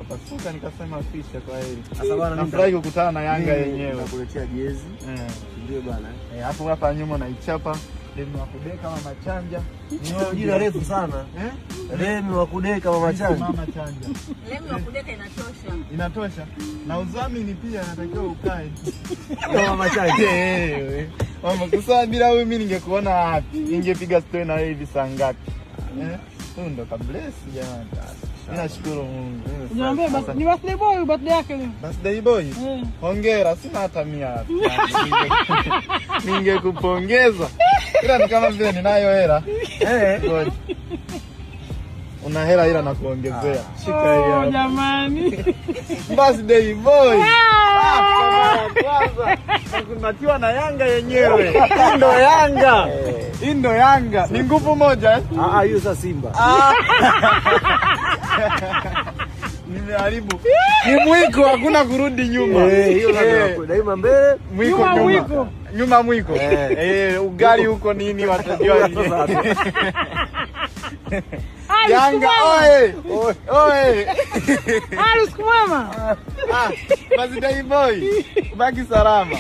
Pasuka nikasema fisha kwa hili. Sasa bwana nafurahi kukutana na Yanga yenyewe. Nakuletea jezi. Ndio bwana. Hapo hapa nyuma naichapa. Demi wa kudeka kama Machanja. Ni jina refu sana. Demi wa kudeka kama Machanja. Mama Chanja. Demi wa kudeka inatosha. Inatosha. Na udhamini pia anatakiwa ukae. Kama Machanja. Mama kusaa bila wewe mimi ningekuona wapi? Ningepiga story na wewe hivi saa ngapi? Huyu ndo kabless jamani. Ninashukuru Mungu. Niambie ni birthday boy, birthday yake leo. Birthday boy? Hongera, sina hata 100. Ningekupongeza. Ila ni kama vile ninayo hela. Ngoja. Una hela ila nakuongezea. Shika hiyo. Oh jamani. Birthday boy. Kwanza nakunatiwa na Yanga yenyewe. Ndo Yanga. Ndo Yanga. Ni nguvu moja hiyo sasa Simba. Nimeharibu. Ni mwiko, hakuna kurudi nyuma. Hiyo ndio daima mbele, mwiko. Nyuma mwiko. Ugali huko nini watajua nini. Yanga oe. Oe. Siku mwema. Birthday boy. Baki salama.